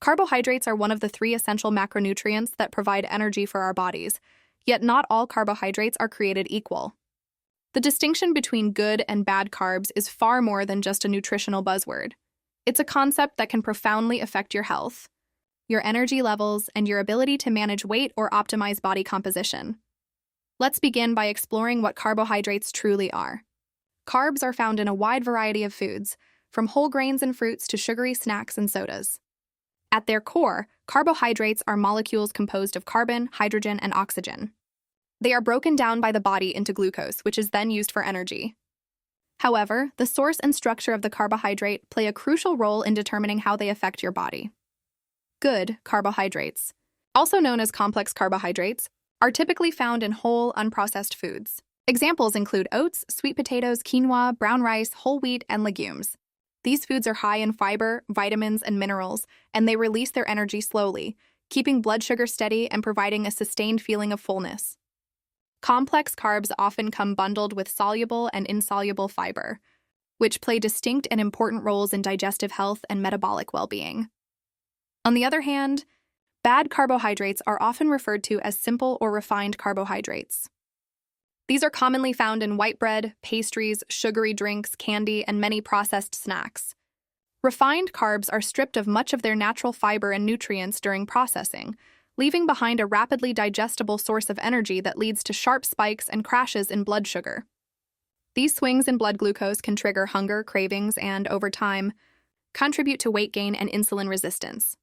Carbohydrates are one of the three essential macronutrients that provide energy for our bodies, yet not all carbohydrates are created equal. The distinction between good and bad carbs is far more than just a nutritional buzzword. It's a concept that can profoundly affect your health, your energy levels, and your ability to manage weight or optimize body composition. Let's begin by exploring what carbohydrates truly are. Carbs are found in a wide variety of foods, from whole grains and fruits to sugary snacks and sodas. At their core, carbohydrates are molecules composed of carbon, hydrogen, and oxygen. They are broken down by the body into glucose, which is then used for energy. However, the source and structure of the carbohydrate play a crucial role in determining how they affect your body. Good carbohydrates, also known as complex carbohydrates, are typically found in whole, unprocessed foods. Examples include oats, sweet potatoes, quinoa, brown rice, whole wheat, and legumes. These foods are high in fiber, vitamins, and minerals, and they release their energy slowly, keeping blood sugar steady and providing a sustained feeling of fullness. Complex carbs often come bundled with soluble and insoluble fiber, which play distinct and important roles in digestive health and metabolic well-being. On the other hand, bad carbohydrates are often referred to as simple or refined carbohydrates. These are commonly found in white bread, pastries, sugary drinks, candy, and many processed snacks. Refined carbs are stripped of much of their natural fiber and nutrients during processing, leaving behind a rapidly digestible source of energy that leads to sharp spikes and crashes in blood sugar. These swings in blood glucose can trigger hunger, cravings, and, over time, contribute to weight gain and insulin resistance.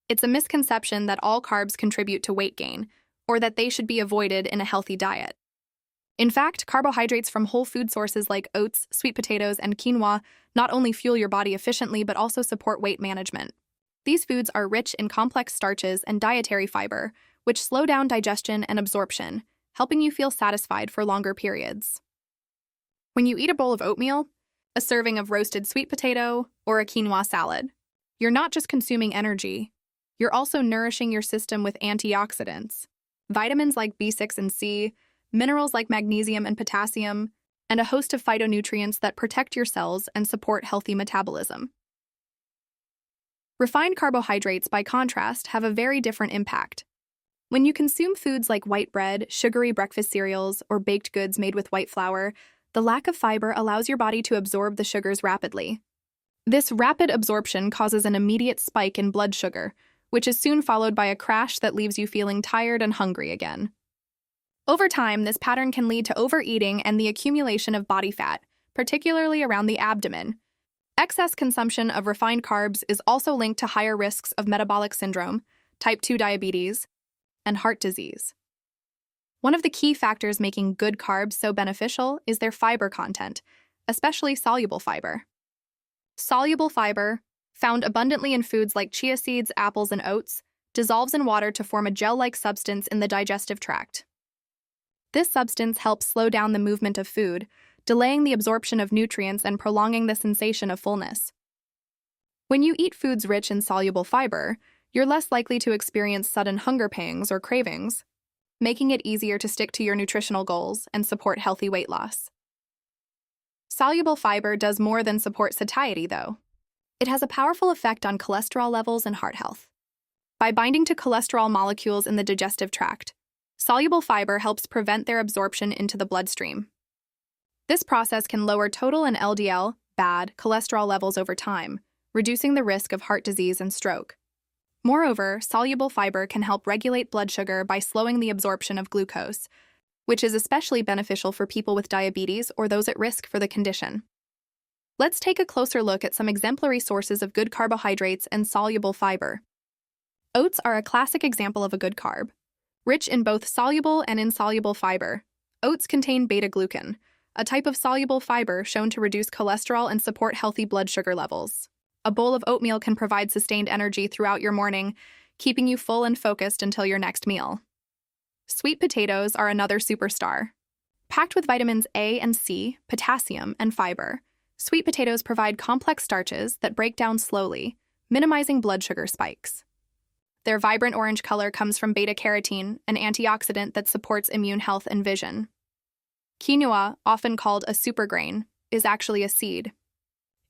It's a misconception that all carbs contribute to weight gain, or that they should be avoided in a healthy diet. In fact, carbohydrates from whole food sources like oats, sweet potatoes, and quinoa not only fuel your body efficiently but also support weight management. These foods are rich in complex starches and dietary fiber, which slow down digestion and absorption, helping you feel satisfied for longer periods. When you eat a bowl of oatmeal, a serving of roasted sweet potato, or a quinoa salad, you're not just consuming energy, you're also nourishing your system with antioxidants, vitamins like B6 and C, minerals like magnesium and potassium, and a host of phytonutrients that protect your cells and support healthy metabolism. Refined carbohydrates, by contrast, have a very different impact. When you consume foods like white bread, sugary breakfast cereals, or baked goods made with white flour, the lack of fiber allows your body to absorb the sugars rapidly. This rapid absorption causes an immediate spike in blood sugar, which is soon followed by a crash that leaves you feeling tired and hungry again. Over time, this pattern can lead to overeating and the accumulation of body fat, particularly around the abdomen. Excess consumption of refined carbs is also linked to higher risks of metabolic syndrome, type 2 diabetes, and heart disease. One of the key factors making good carbs so beneficial is their fiber content, especially soluble fiber. Soluble fiber, found abundantly in foods like chia seeds, apples, and oats, dissolves in water to form a gel-like substance in the digestive tract. This substance helps slow down the movement of food, delaying the absorption of nutrients and prolonging the sensation of fullness. When you eat foods rich in soluble fiber, you're less likely to experience sudden hunger pangs or cravings, making it easier to stick to your nutritional goals and support healthy weight loss. Soluble fiber does more than support satiety, though. It has a powerful effect on cholesterol levels and heart health. By binding to cholesterol molecules in the digestive tract, soluble fiber helps prevent their absorption into the bloodstream. This process can lower total and LDL, bad, cholesterol levels over time, reducing the risk of heart disease and stroke. Moreover, soluble fiber can help regulate blood sugar by slowing the absorption of glucose, which is especially beneficial for people with diabetes or those at risk for the condition. Let's take a closer look at some exemplary sources of good carbohydrates and soluble fiber. Oats are a classic example of a good carb. Rich in both soluble and insoluble fiber, oats contain beta-glucan, a type of soluble fiber shown to reduce cholesterol and support healthy blood sugar levels. A bowl of oatmeal can provide sustained energy throughout your morning, keeping you full and focused until your next meal. Sweet potatoes are another superstar. Packed with vitamins A and C, potassium, and fiber, sweet potatoes provide complex starches that break down slowly, minimizing blood sugar spikes. Their vibrant orange color comes from beta-carotene, an antioxidant that supports immune health and vision. Quinoa, often called a supergrain, is actually a seed.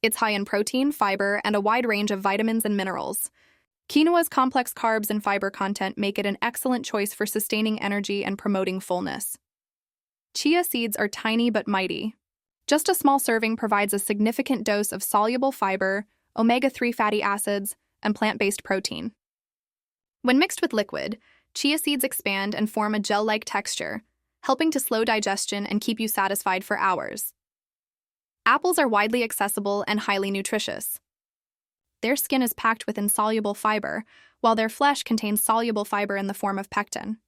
It's high in protein, fiber, and a wide range of vitamins and minerals. Quinoa's complex carbs and fiber content make it an excellent choice for sustaining energy and promoting fullness. Chia seeds are tiny but mighty. Just a small serving provides a significant dose of soluble fiber, omega-3 fatty acids, and plant-based protein. When mixed with liquid, chia seeds expand and form a gel-like texture, helping to slow digestion and keep you satisfied for hours. Apples are widely accessible and highly nutritious. Their skin is packed with insoluble fiber, while their flesh contains soluble fiber in the form of pectin.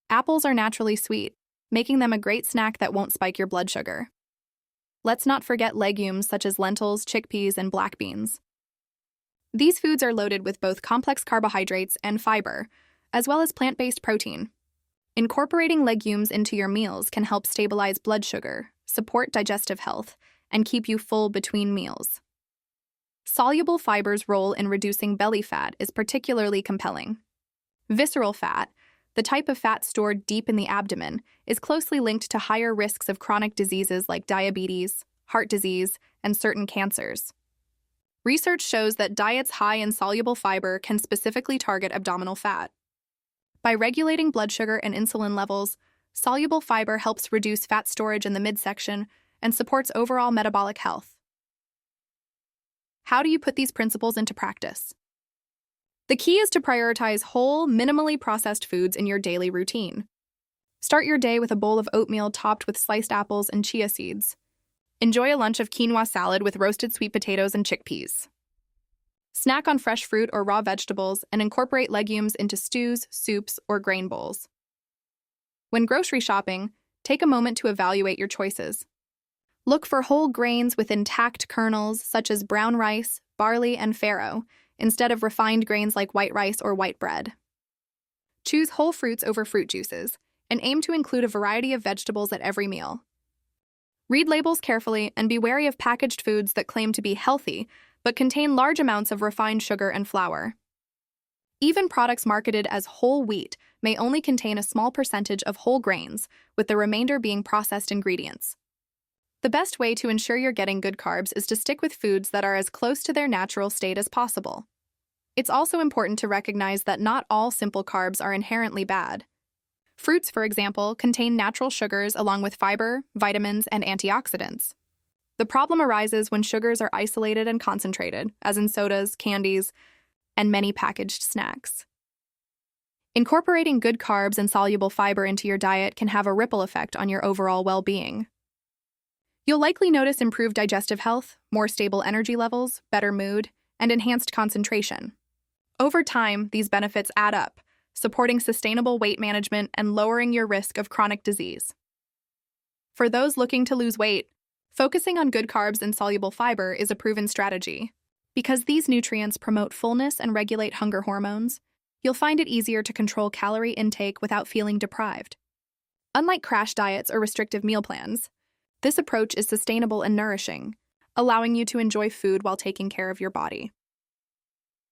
Apples are naturally sweet, making them a great snack that won't spike your blood sugar. Let's not forget legumes such as lentils, chickpeas, and black beans. These foods are loaded with both complex carbohydrates and fiber, as well as plant-based protein. Incorporating legumes into your meals can help stabilize blood sugar, support digestive health, and keep you full between meals. Soluble fiber's role in reducing belly fat is particularly compelling. Visceral fat, the type of fat stored deep in the abdomen, is closely linked to higher risks of chronic diseases like diabetes, heart disease, and certain cancers. Research shows that diets high in soluble fiber can specifically target abdominal fat. By regulating blood sugar and insulin levels, soluble fiber helps reduce fat storage in the midsection and supports overall metabolic health. How do you put these principles into practice? The key is to prioritize whole, minimally processed foods in your daily routine. Start your day with a bowl of oatmeal topped with sliced apples and chia seeds. Enjoy a lunch of quinoa salad with roasted sweet potatoes and chickpeas. Snack on fresh fruit or raw vegetables and incorporate legumes into stews, soups, or grain bowls. When grocery shopping, take a moment to evaluate your choices. Look for whole grains with intact kernels such as brown rice, barley, and farro, instead of refined grains like white rice or white bread. Choose whole fruits over fruit juices, and aim to include a variety of vegetables at every meal. Read labels carefully and be wary of packaged foods that claim to be healthy but contain large amounts of refined sugar and flour. Even products marketed as whole wheat may only contain a small percentage of whole grains, with the remainder being processed ingredients. The best way to ensure you're getting good carbs is to stick with foods that are as close to their natural state as possible. It's also important to recognize that not all simple carbs are inherently bad. Fruits, for example, contain natural sugars along with fiber, vitamins, and antioxidants. The problem arises when sugars are isolated and concentrated, as in sodas, candies, and many packaged snacks. Incorporating good carbs and soluble fiber into your diet can have a ripple effect on your overall well-being. You'll likely notice improved digestive health, more stable energy levels, better mood, and enhanced concentration. Over time, these benefits add up, supporting sustainable weight management and lowering your risk of chronic disease. For those looking to lose weight, focusing on good carbs and soluble fiber is a proven strategy. Because these nutrients promote fullness and regulate hunger hormones, you'll find it easier to control calorie intake without feeling deprived. Unlike crash diets or restrictive meal plans, this approach is sustainable and nourishing, allowing you to enjoy food while taking care of your body.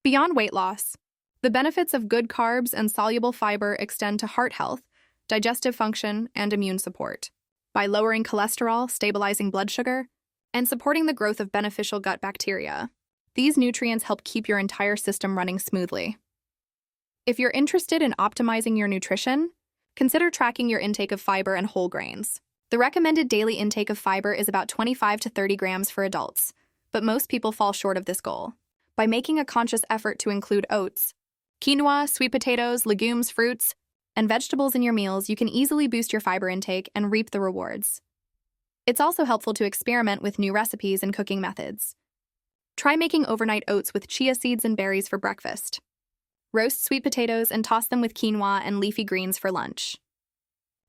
Beyond weight loss, the benefits of good carbs and soluble fiber extend to heart health, digestive function, and immune support. By lowering cholesterol, stabilizing blood sugar, and supporting the growth of beneficial gut bacteria, these nutrients help keep your entire system running smoothly. If you're interested in optimizing your nutrition, consider tracking your intake of fiber and whole grains. The recommended daily intake of fiber is about 25 to 30 grams for adults, but most people fall short of this goal. By making a conscious effort to include oats, quinoa, sweet potatoes, legumes, fruits, and vegetables in your meals, you can easily boost your fiber intake and reap the rewards. It's also helpful to experiment with new recipes and cooking methods. Try making overnight oats with chia seeds and berries for breakfast. Roast sweet potatoes and toss them with quinoa and leafy greens for lunch.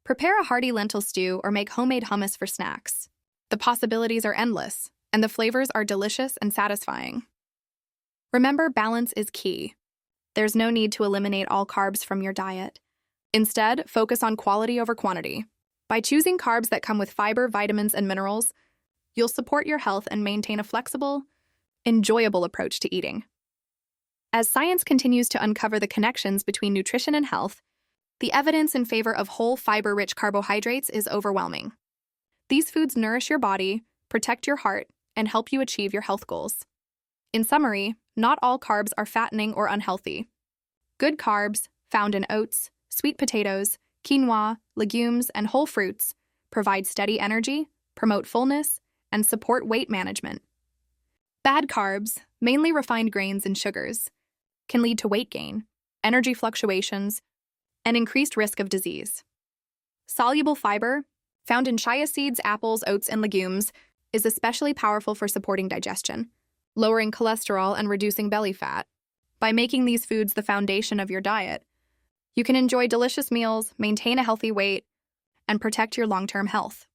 Prepare a hearty lentil stew or make homemade hummus for snacks. The possibilities are endless, and the flavors are delicious and satisfying. Remember, balance is key. There's no need to eliminate all carbs from your diet. Instead, focus on quality over quantity. By choosing carbs that come with fiber, vitamins, and minerals, you'll support your health and maintain a flexible, enjoyable approach to eating. As science continues to uncover the connections between nutrition and health, the evidence in favor of whole fiber-rich carbohydrates is overwhelming. These foods nourish your body, protect your heart, and help you achieve your health goals. In summary, not all carbs are fattening or unhealthy. Good carbs, found in oats, sweet potatoes, quinoa, legumes, and whole fruits, provide steady energy, promote fullness, and support weight management. Bad carbs, mainly refined grains and sugars, can lead to weight gain, energy fluctuations, and increased risk of disease. Soluble fiber, found in chia seeds, apples, oats, and legumes, is especially powerful for supporting digestion, lowering cholesterol, and reducing belly fat. By making these foods the foundation of your diet, you can enjoy delicious meals, maintain a healthy weight, and protect your long-term health.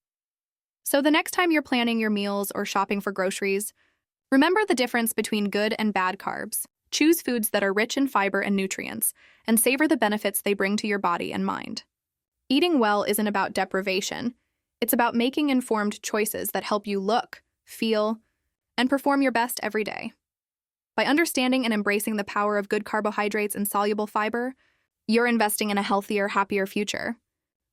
So the next time you're planning your meals or shopping for groceries, remember the difference between good and bad carbs. Choose foods that are rich in fiber and nutrients, and savor the benefits they bring to your body and mind. Eating well isn't about deprivation. It's about making informed choices that help you look, feel, and perform your best every day. By understanding and embracing the power of good carbohydrates and soluble fiber, you're investing in a healthier, happier future.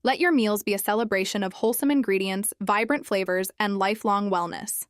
Let your meals be a celebration of wholesome ingredients, vibrant flavors, and lifelong wellness.